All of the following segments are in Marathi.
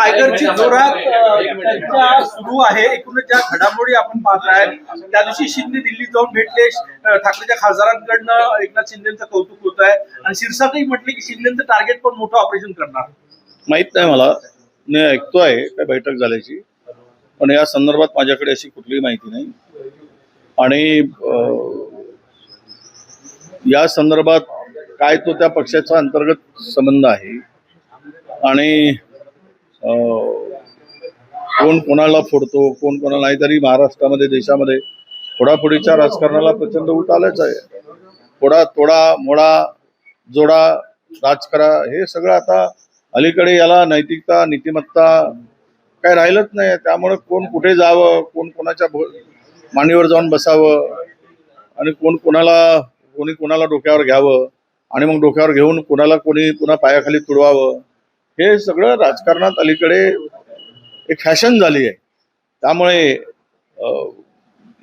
टायगरची जोरात चर्चा सुरू आहे. एकूणच ज्या घडामोडी आपण पाहत आहे त्या दिवशी शिंदे दिल्लीत जाऊन भेटले. ठाकरेच्या खासदारांकडनं एकनाथ शिंदेचं कौतुक होत आहे आणि शिरसाटही म्हटले की शिंदेचं टार्गेट पण मोठं ऑपरेशन करणार. माहित नाही मला, मी ऐकतोय काय बैठक झाल्याची, पण या संदर्भात माझ्याकडे अशी कुठलीही माहिती नाही. आणि या संदर्भात काय तो त्या पक्षाचा अंतर्गत संबंध आहे आणि कोण कोणाला फोडतो कोण कोणाला नाही. तरी महाराष्ट्रामध्ये देशामध्ये फोडाफोडीच्या राजकारणाला प्रचंड ऊत आलंच आहे. फोडा तोडा मोडा जोडा राज करा हे सगळं आता अलीकडे याला नैतिकता नीतिमत्ता काय राहिलंच नाही. त्यामुळे कोण कुठे जावं, कोण कोणाच्या मांडीवर जाऊन बसावं आणि कोणी कोणाला डोक्यावर घ्यावं आणि मग डोक्यावर घेऊन कोणाला कोणी पुन्हा पायाखाली तुडवावं हे सगळं राजकारणात अलीकडे एक फॅशन झाली आहे. त्यामुळे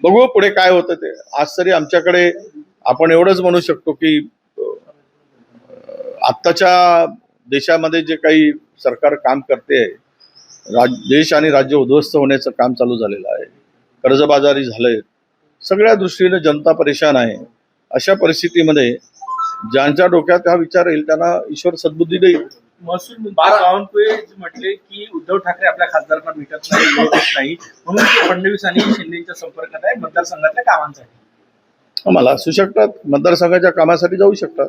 बघू पुढे काय होतं ते. आज तरी आमच्याकडे आपण एवढंच म्हणू शकतो की आत्ताच्या देशामध्ये जे काही सरकार काम करते, देश आणि राज्य उद्ध्वस्त होण्याचं काम चालू झालेलं आहे. कर्जबाजारी झालंय, सगळ्या दृष्टीने जनता परेशान आहे. अशा परिस्थितीमध्ये ज्यांच्या डोक्यात हा विचार येईल त्यांना ईश्वर सद्बुद्धी देईल. महसूल मंत्री बावनकुळे म्हटले की उद्धव ठाकरे आपल्या खासदारांना भेटत नाही म्हणून ते फडणवीस आणि शिंदेच्या संपर्कात आहे मतदारसंघातल्या कामांसाठी. मला असू शकतात, मतदारसंघाच्या कामासाठी जाऊ शकतात,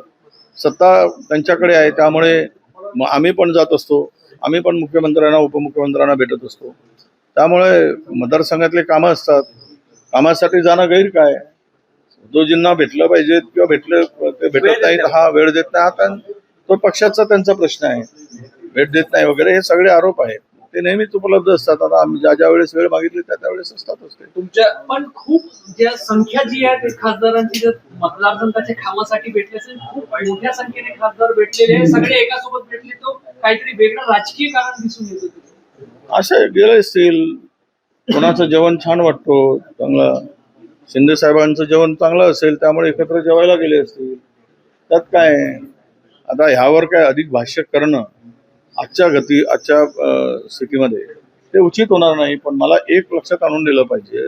सत्ता त्यांच्याकडे आहे. त्यामुळे आम्ही पण जात असतो, आम्ही पण मुख्यमंत्र्यांना उपमुख्यमंत्र्यांना भेटत असतो. त्यामुळे मतदारसंघातले कामं असतात, कामासाठी जाणं गैर काय. उद्धवजींना भेटलं पाहिजे किंवा भेटलं ते भेटत नाहीत, हा वेळ देत नाही, हा तो पक्षाचा त्यांचा प्रश्न आहे. भेट देत नाही वगैरे हे सगळे आरोप आहेत, ते नेहमीच उपलब्ध असतात. आता आम्ही ज्या वेळेस वेळ मागितली त्या वेळेस असतातच ते. तुमच्या पण खूप ज्या संख्या जी आहे ते खासदारांची जर मतदारसंघाच्या कामासाठी भेटले असेल, खूप मोठ्या संख्येने खासदार भेटलेले सगळे एकासोबत भेटले, तो काहीतरी वेगळं राजकीय कारण दिसून येतं. असे गेले असतील, कोणाचं जेवण छान वाटतो चांगलं, शिंदे साहेबांचं जेवण चांगलं असेल त्यामुळे एकत्र जेवायला गेले असतील, त्यात काय. आता ह्यावर काय अधिक भाष्य करणं आजच्या स्थितीमध्ये ते उचित होणार नाही. पण मला एक लक्षात आणून दिलं पाहिजे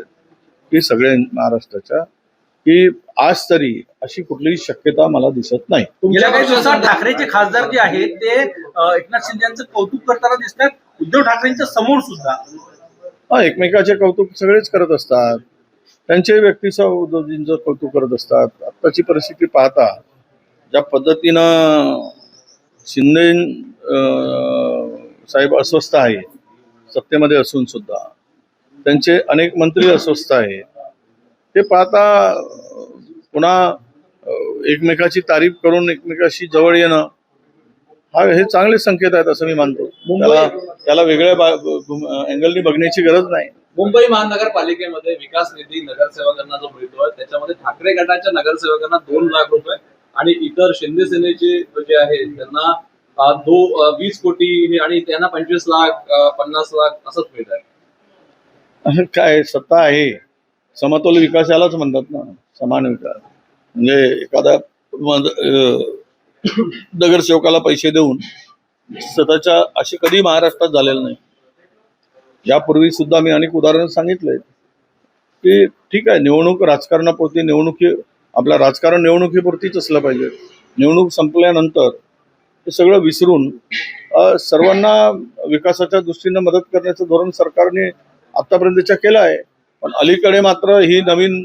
की सगळे महाराष्ट्राच्या की आज तरी अशी कुठलीही शक्यता मला दिसत नाही. गेल्या काही दिवसात ठाकरेचे खासदार जे आहेत ते एकनाथ शिंदे यांचं कौतुक करताना दिसतात, उद्धव ठाकरेंच्या समोर सुद्धा. एकमेकाचे कौतुक सगळेच करत असतात, त्यांचे व्यक्तीचं उद्धवजींचं कौतुक करत असतात. आत्ताची परिस्थिती पाहता ज्या पद्धतीनं शिंदे साहेब अस्वस्थ आहे सत्तेमध्ये असून सुद्धा, त्यांचे अनेक मंत्री अस्वस्थ आहेत, ते पाहता पुन्हा एकमेकाची तारीफ करून एकमेकाशी जवळ येणं हे चांगले संकेत आहेत असं मी मानतो. त्याला वेगळ्या अँगलनी बघण्याची गरज नाही. मुंबई महानगरपालिकेमध्ये विकास निधी नगरसेवकांना जो मिळतोय त्याच्यामध्ये ठाकरे गटाच्या नगरसेवकांना 2 लाख रुपये आणि इतर शिंदे सेनेचे जे आहे त्यांना 20 कोटी आणि त्यांना 25 लाख 50 लाख असंच मिळत आहे. काय सत्ता आहे, समतोल विकास यालाच म्हणतात ना, समान विकास. म्हणजे एखादा नगरसेवकाला पैसे देऊन स्वतःच्या अशी कधी महाराष्ट्रात झालेलं नाही. यापूर्वी सुद्धा मी अनेक उदाहरण सांगितलंय की ठीक आहे, निवडणूक राजकारणापुरती आपलं राजकारण निवडणुकीपुरतीच असलं पाहिजे. निवडणूक संपल्यानंतर हे सगळं विसरून सर्वांना विकासाच्या दृष्टीनं मदत करण्याचं धोरण सरकारने आतापर्यंतच्या केलं आहे. पण अलीकडे मात्र ही नवीन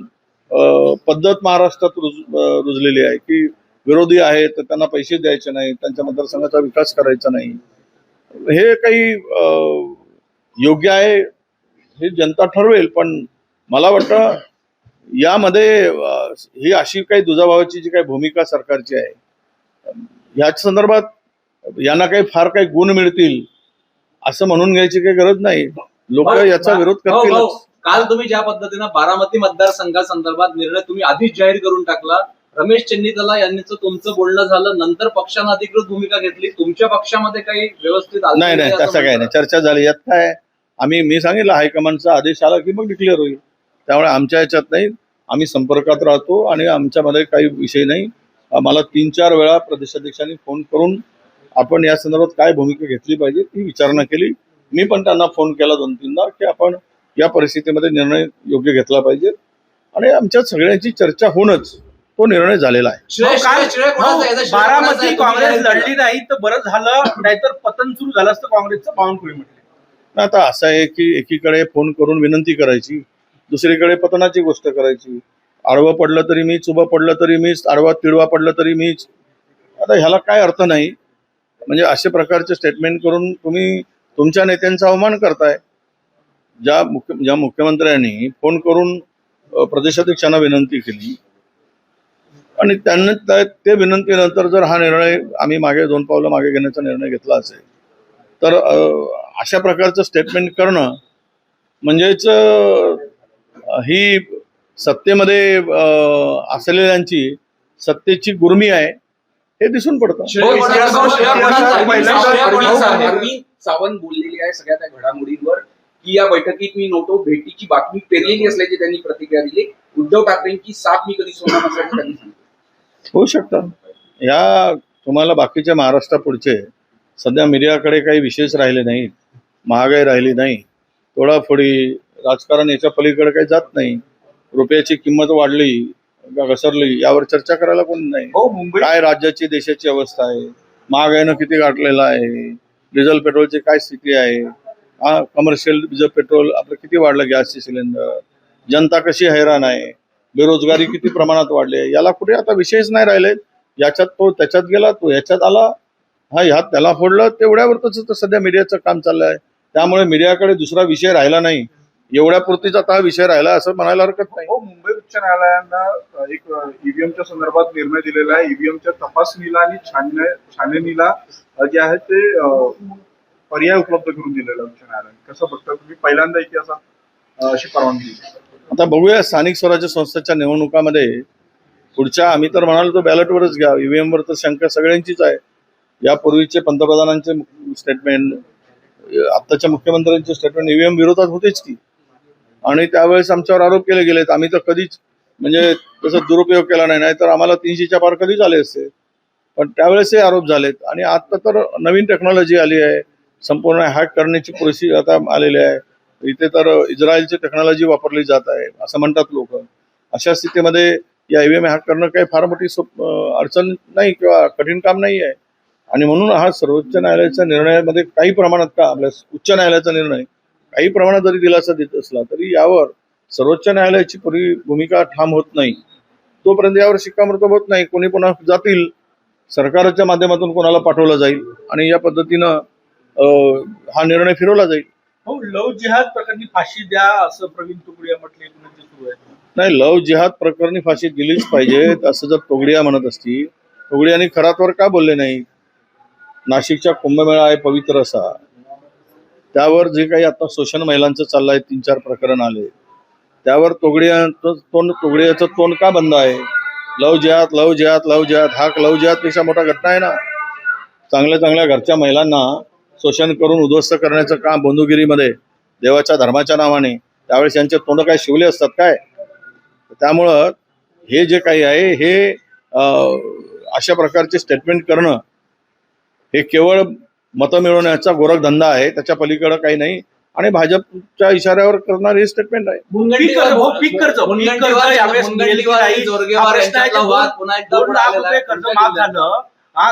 पद्धत महाराष्ट्रात रुजलेली आहे की विरोधी आहेत तर त्यांना पैसे द्यायचे नाही, त्यांच्या मतदारसंघाचा विकास करायचा नाही. हे काही योग्य आहे हे जनता ठरवेल. पण मला वाटतं यामध्ये ही अशी काही दुजाभावाची जी काही भूमिका सरकारची आहे याच संदर्भात यांना काही फार काही गुण मिळतील असं म्हणून घ्यायची काही गरज नाही. लोक याचा विरोध करतील. काल तुम्ही ज्या पद्धतीनं बारामती मतदारसंघासंदर्भात निर्णय तुम्ही आधीच जाहीर करून टाकला, रमेश चेन्नीतला यांचं तुमचं बोलणं झालं, नंतर पक्षानं अधिकृत भूमिका घेतली, तुमच्या पक्षामध्ये काही व्यवस्थित नाही तसं काही नाही, चर्चा झाली. यात काय मी सांगितलं हायकमांडचा आदेश आला की मग डिक्लेअर होईल. त्यामुळे आमच्या याच्यात नाही, आम्ही संपर्कात राहतो आणि आमच्यामध्ये काही विषय नाही. मला 3-4 वेळा प्रदेशाध्यक्षांनी फोन करून आपण या संदर्भात काय भूमिका घेतली पाहिजे ती विचारणा केली. मी पण त्यांना फोन केला 2-3दा की आपण या परिस्थितीमध्ये निर्णय योग्य घेतला पाहिजे आणि आमच्या सगळ्यांची चर्चा होऊनच तो निर्णय झालेला आहे. बारामती काँग्रेस लढली नाही तर बरं झालं, नाहीतर पतन सुरू झालं असतं काँग्रेसचं, बावनकुळे म्हटले. आता असं आहे की एकीकडे फोन करून विनंती करायची, दुसरीकडे पतनाची गोष्ट करायची. आडवं पडलं तरी मीच, उभं पडलं तरी मीच, आडवा तिडवा पडलं तरी मीच. आता ह्याला काय अर्थ नाही. म्हणजे अशा प्रकारचे स्टेटमेंट करून तुम्ही तुमच्या नेत्यांचा अवमान करताय. ज्या मुख्यमंत्र्यांनी फोन करून प्रदेशाध्यक्षांना विनंती केली आणि त्यांनी ते विनंतीनंतर जर हा निर्णय आम्ही मागे 2 पावलं मागे घेण्याचा निर्णय घेतला असेल तर अशा प्रकारचं स्टेटमेंट करणं म्हणजेच ही सत्तेमध्ये असलेल्यांची सत्तेची गुर्मी आहे हे दिसून पडतं. अरविंद सावंत बोललेली आहे सगळ्या त्या घडामोडींवर की या बैठकीत मी नव्हतो, भेटीची बातमी पेरलेली असल्याची त्यांनी प्रतिक्रिया दिली. उद्धव ठाकरेंची साथ मी कधी सोडणार नसल्याचं त्यांनी सांगितलं. होऊ शकतं. या तुम्हाला बाकीच्या महाराष्ट्रापुढचे सध्या मीडियाकडे काही विशेष राहिले नाहीत, महागाई राहिली नाही, तोडाफोडी राजकारण याच्या पलीकडे काही जात नाही. रुपयाची किंमत वाढली का घसरली यावर चर्चा करायला कोणी नाही. हो, मुंबई काय राज्याची देशाची अवस्था आहे, महागाईनं किती गाठलेलं आहे, डिझेल पेट्रोलची काय स्थिती आहे, कमर्शियल डिझेल पेट्रोल आपलं किती वाढलं, गॅसचे सिलेंडर, जनता कशी हैराण आहे, बेरोजगारी किती प्रमाणात वाढली आहे, याला कुठे आता विषयच नाही राहिले. याच्यात तो त्याच्यात गेला, तो ह्याच्यात आला, हा ह्यात त्याला फोडलं, तेवढ्यावरच तर सध्या मीडियाचं काम चाललं आहे. त्यामुळे मीडियाकडे दुसरा विषय राहिला नाही, एवढ्यापुरतीच आता हा विषय राहिला असं म्हणायला हरकत नाही. हो, मुंबई उच्च न्यायालयानं एक ईव्हीएमच्या संदर्भात निर्णय दिलेला आहे. ईव्हीएमच्या तपासणीला आणि छाननीला जे आहे ते पर्याय उपलब्ध करून दिलेला उच्च न्यायालयाने. कसं बघता तुम्ही? पहिल्यांदा इतिहासात अशी परवानगी. आता बघूया स्थानिक स्वराज्य संस्थेच्या निवडणुकामध्ये पुढच्या, आम्ही तर म्हणालो तो बॅलेटवरच घ्या. ईव्हीएमवर तर शंका सगळ्यांचीच आहे. यापूर्वीचे पंतप्रधानांचे स्टेटमेंट, आत्ताच्या मुख्यमंत्र्यांचे स्टेटमेंट ईव्हीएम विरोधात होतेच की, आणि त्यावेळेस आमच्यावर आरोप केले गेलेत. आम्ही तर कधीच म्हणजे तसं दुरुपयोग केला नाही, नाहीतर आम्हाला 300च्या पार कधीच आले असते. पण त्यावेळेस हे आरोप झालेत. आणि आता तर नवीन टेक्नॉलॉजी आली आहे, संपूर्ण हॅक करण्याची परिस्थिती आता आलेली आहे. इथे तर इस्रायलची टेक्नॉलॉजी वापरली जात आहे असं म्हणतात लोक. अशा स्थितीमध्ये या ईव्हीएम हॅक करणं काही फार मोठी अडचण नाही किंवा कठीण काम नाही आहे. आणि म्हणून हा सर्वोच्च न्यायालयाच्या निर्णयामध्ये काही प्रमाणात का, आपल्या उच्च न्यायालयाचा निर्णय काही प्रमाणात जरी दिलासा देत असला तरी यावर सर्वोच्च न्यायालयाची पूर्वी भूमिका ठाम होत नाही. तोपर्यंत यावर शिक्कामोर्तब होत नाही. कोणी पुन्हा जातील, सरकारच्या माध्यमातून कोणाला पाठवलं जाईल आणि या पद्धतीनं हा निर्णय फिरवला जाईल. हो, लव जिहाद प्रकरणी फाशी द्या असं प्रवीण तुगडिया म्हटले सुरू आहे. नाही, लव जिहाद प्रकरणी फाशी दिलीच पाहिजे असं जर तोगडिया म्हणत असतील, तोगडियांनी खरातवर का बोलले नाही? नाशिकच्या कुंभमेळा आहे पवित्र असा, त्यावर जे काही आता शोषण महिलांचं चाललं आहे, 3-4 प्रकरण आले, त्यावर तोगडियाचं तोंड का बंद आहे? लव जिहाद, लव जिहाद, लव जिहाद, हा लव जिहादपेक्षा मोठा घटना आहे ना. चांगल्या चांगल्या घरच्या महिलांना शोषण करून उद्ध्वस्त करण्याचं काम बंधुगिरीमध्ये देवाच्या धर्माच्या नावाने, त्यावेळेस यांचे तोंड काय शिवले असतात काय? त्यामुळं हे जे काही आहे हे अशा प्रकारचे स्टेटमेंट करणं हे केवळ मतं मिळवण्याचा गोरखधंदा आहे, त्याच्या पलीकडं काही नाही. आणि भाजपच्या इशाऱ्यावर करणार हे स्टेटमेंट आहे. पीक कर्ज यावेळेस मिळेल की नाही हा प्रश्न आहे. 2 लाख रुपये कर्ज माफ झालं,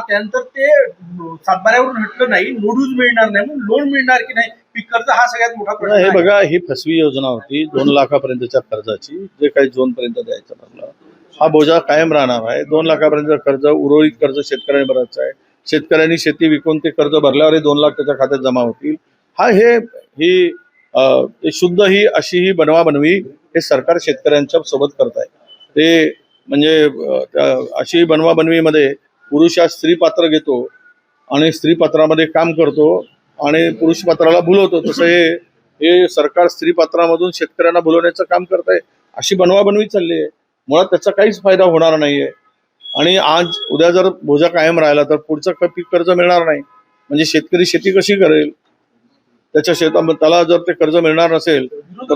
त्यानंतर ते सातबाऱ्यावरून हटलं नाही, नोडूज मिळणार नाही, म्हणून लोन मिळणार की नाही, पीक कर्ज हा सगळ्यात मोठा प्रश्न आहे. हे बघा, ही फसवी योजना होती 2 लाखापर्यंतच्या कर्जाची, जे काही झोनपर्यंत द्यायचं ठरलं. हा बोजा कायम राहणार आहे. 2 लाखापर्यंत कर्ज, उर्वरित कर्ज शेतकऱ्यांनी भरायचं आहे. शेतकऱ्यांनी शेती विकून ते कर्ज भरल्यावर 2 लाख त्याच्या खात्यात जमा होतील. ही शुद्ध ही अशी ही बनवाबनवी हे सरकार शेतकऱ्यांच्या सोबत करत आहे. ते म्हणजे अशी बनवाबनवीमध्ये पुरुष हा स्त्री पात्र घेतो आणि स्त्री पात्रामध्ये काम करतो आणि पुरुष पात्राला भुलवतो. तसं हे सरकार स्त्री पात्रामधून शेतकऱ्यांना भुलवण्याचं काम करत आहे. अशी बनवाबनवी चालली आहे. मुळात त्याचा काहीच फायदा होणार नाहीये. आणि आज उद्या जर बोजा कायम राहिला तर पुढचं पीक कर्ज मिळणार नाही. म्हणजे शेतकरी शेती कशी करेल? त्याच्या शेतात त्याला जर ते कर्ज मिळणार नसेल तर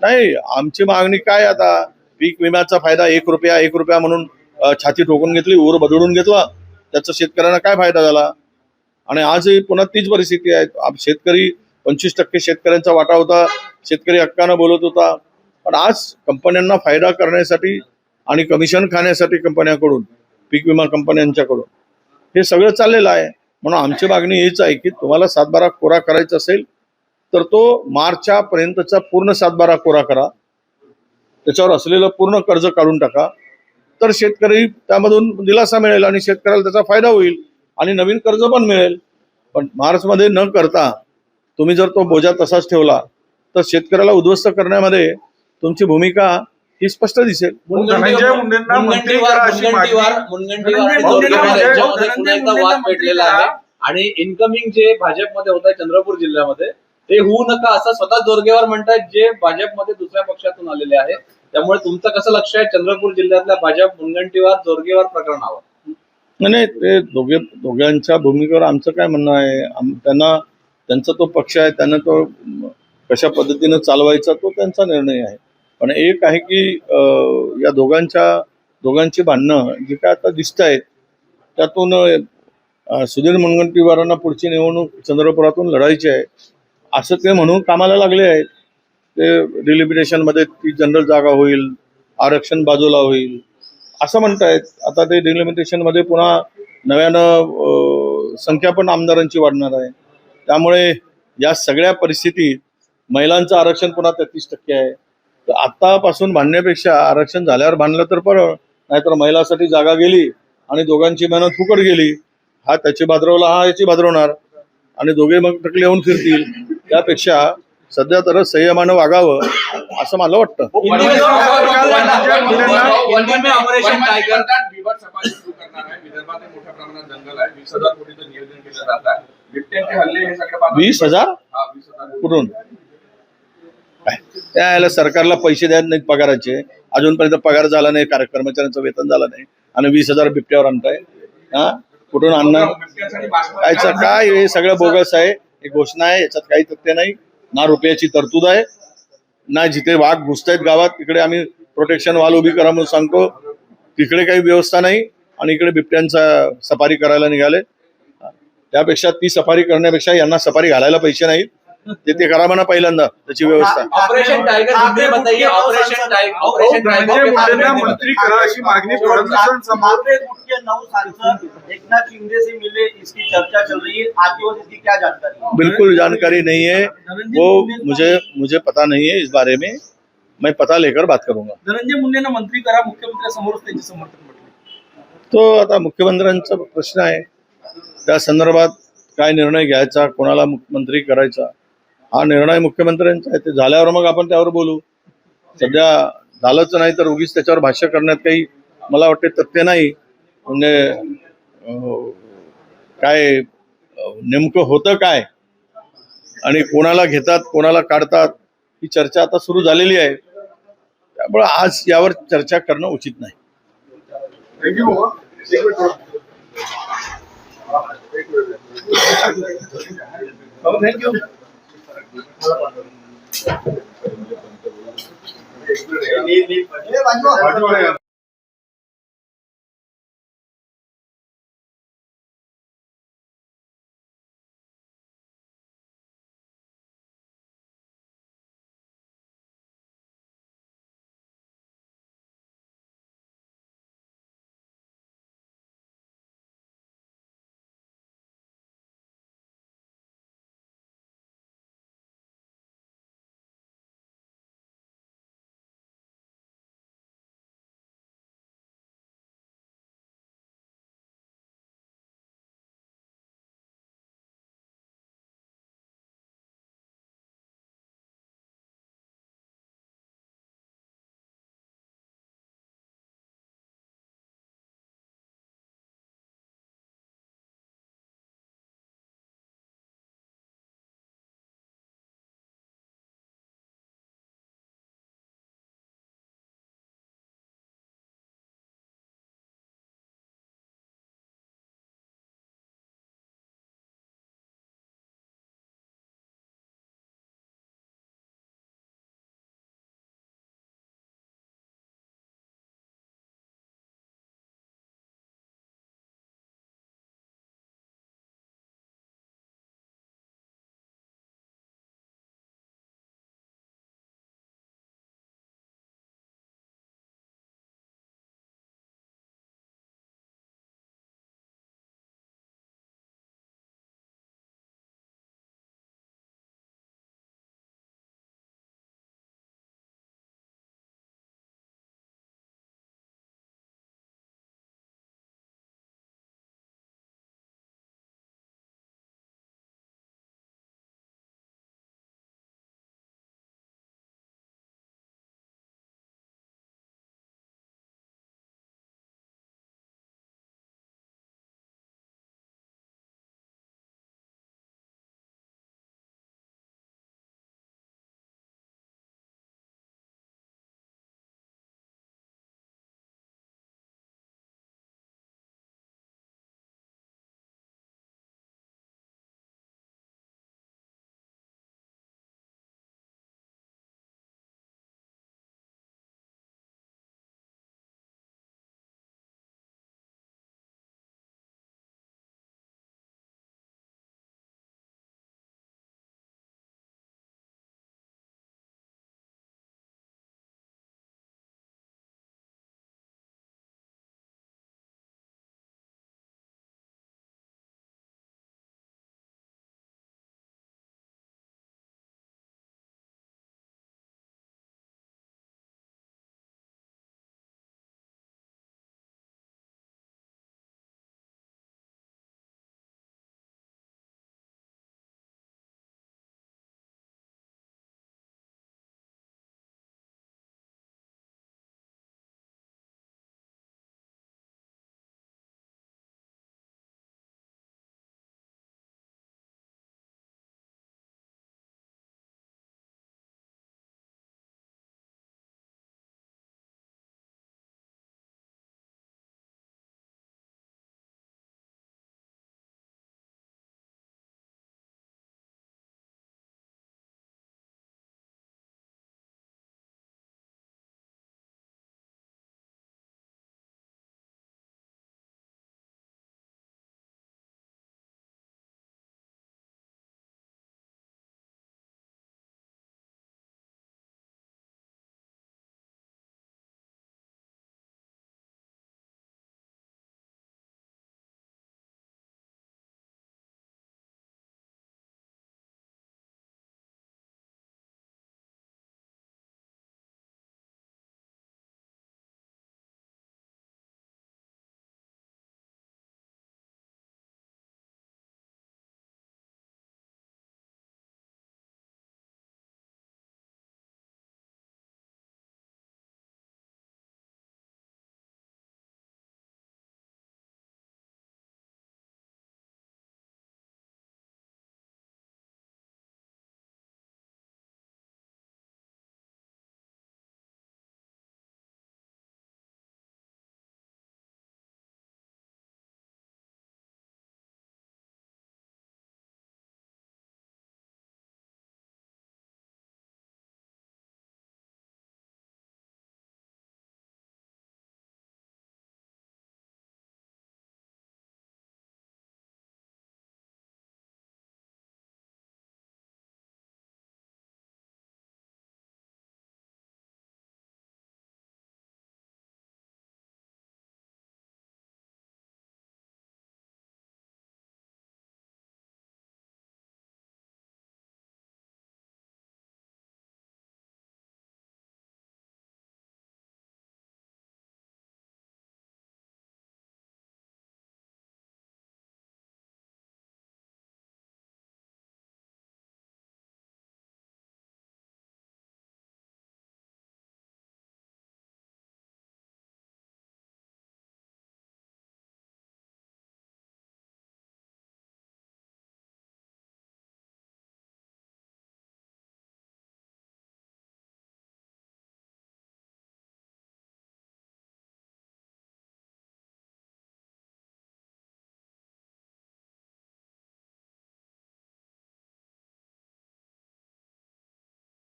नाही. आमची मागणी काय, आता पीक विम्याचा फायदा 1 रुपया म्हणून छाती ठोकून घेतली, ऊर बदलून घेतला, त्याचा शेतकऱ्यांना काय फायदा झाला? आणि आजही पुन्हा तीच परिस्थिती आहे. शेतकरी 25% शेतकऱ्यांचा वाटा होता, शेतकरी हक्कानं बोलत होता. पण आज कंपन्यांना फायदा करण्यासाठी आणि कमिशन खाण्यासाठी कंपन्यांकडून, पीक विमा कंपन्यांच्याकडून हे सगळं चाललेलं आहे. म्हणून आमची मागणी हीच आहे की तुम्हाला 7/12 कोरा करायचा असेल तर तो मार्चच्या पर्यंतचा पूर्ण 7/12 कोरा करा, त्याच्यावर असलेलं पूर्ण कर्ज काढून टाका, तर शेतकरी त्यामधून दिलासा मिळेल आणि शेतकऱ्याला त्याचा फायदा होईल आणि नवीन कर्ज पण मिळेल. पण मार्चमध्ये न करता तुम्ही जर तो बोजा तसाच ठेवला तर शेतकऱ्याला उद्ध्वस्त करण्यामध्ये तुमची भूमिका ही स्पष्ट दिसेल. धनंजय मुंडेंना मंत्री करा अशी मागणी मुनगंटीवार आणि धनंजय जोरगेवार यांच्यामध्ये मुंडेंना पुन्हा एकदा वाद मंत्री पेटलेला करा. आहे. आणि इन्कमिंग जे भाजपमध्ये होत आहे चंद्रपूर जिल्ह्यामध्ये ते होऊ नका असं स्वतः जोरगेवार म्हणतात, जे भाजपमध्ये दुसऱ्या पक्षातून आलेले आहेत. त्यामुळे तुमचं कसं लक्ष आहे चंद्रपूर जिल्ह्यातल्या भाजप मुनगंटीवार जोरगेवार प्रकरणावर? नाही, ते दोघांच्या भूमिकेवर आमचं काय म्हणणं आहे, त्यांचा तो पक्ष आहे, त्यांना तो कशा पद्धतीनं चालवायचा तो त्यांचा निर्णय आहे. पण एक आहे की या दोघांची भांडणं जी काय आता दिसत आहेत त्यातून सुधीर मुनगंटीवारांना पुढची निवडणूक चंद्रपुरातून लढायची आहे असं ते म्हणून कामाला लागले आहेत. ते डिलिमिटेशनमध्ये ती जनरल जागा होईल, आरक्षण बाजूला होईल असं म्हणतायत. आता ते डिलिमिटेशनमध्ये पुन्हा नव्यानं संख्या पण आमदारांची वाढणार आहे. त्यामुळे या सगळ्या परिस्थितीत महिलांचं आरक्षण पुन्हा 33% आहे. तर आत्तापासून भांडण्यापेक्षा आरक्षण झाल्यावर भांडलं तर बरं, नाहीतर महिलांसाठी जागा गेली आणि दोघांची मेहनत फुकट गेली. हा त्याची भाद्रवला, हा याची भाद्रवणार आणि दोघे मग टकले येऊन फिरतील. त्यापेक्षा सध्या तर संयमानं वागावं असं मला वाटतं. ऑपरेशन टायगर बिबट सफारी सुरू करणार आहे. विदर्भात मोठ्या प्रमाणात जंगल आहे. 20,000 कोटीचं नियोजन केलं जात आहे. बिबट्यांचे हल्ले हे सगळे 20,000 20,000 कुठून? काय त्याला सरकारला पैसे द्यायला नाहीत पगाराचे, अजूनपर्यंत पगार झाला नाही, कर्मचाऱ्यांचं वेतन झालं नाही आणि 20,000 बिबट्यावर आणताय. हा कुठून आणणार? कायचं काय हे सगळं बोगस आहे. ही घोषणा आहे, याच्यात काही तथ्य नाही. ना रुपयाची तरतूद आहे, ना जिथे वाघ घुसतायत गावात तिकडे आम्ही प्रोटेक्शन वॉल उभी करा म्हणून सांगतो, तिकडे काही व्यवस्था नाही आणि इकडे बिबट्यांचा सफारी करायला निघाले. त्यापेक्षा ती सफारी करण्यापेक्षा यांना सफारी घालायला पैसे नाहीत, ते करा म्हणा पहिल्यांदा त्याची व्यवस्था. ऑपरेशन टाइगर हिंदी में बताइए. ऑपरेशन धनंजय मुंडेंना मंत्री करा अशी मागणी फडणवीसांसमोर मालवे गुट के 9 सांसद एकनाथ शिंदे से मिले, इसकी चर्चा चल रही है. आपकी वजह इसकी क्या जानकारी है? बिल्कुल जानकारी नहीं है, वो मुझे पता नहीं है इस बारे में. मैं पता लेकर बात करूंगा. धनंजय मुंडेंना मंत्री करा, मुख्यमंत्र्यांसमोरच त्यांचे समर्थन म्हटले. तो आता मुख्यमंत्र्यांचा प्रश्न आहे, त्या संदर्भात काय निर्णय घ्यायचा, कोणाला मुख्यमंत्री करायचा हा निर्णय मुख्यमंत्र्यांचा आहे. ते झाल्यावर मग आपण त्यावर बोलू. सध्या झालंच नाही तर उगीच त्याच्यावर भाष्य करण्यात काही मला वाटते तथ्य नाही. म्हणजे काय नेमकं होतं काय आणि कोणाला घेतात कोणाला काढतात ही चर्चा आता सुरू झालेली आहे. त्यामुळे आज यावर चर्चा करणं उचित नाही. थँक्यू.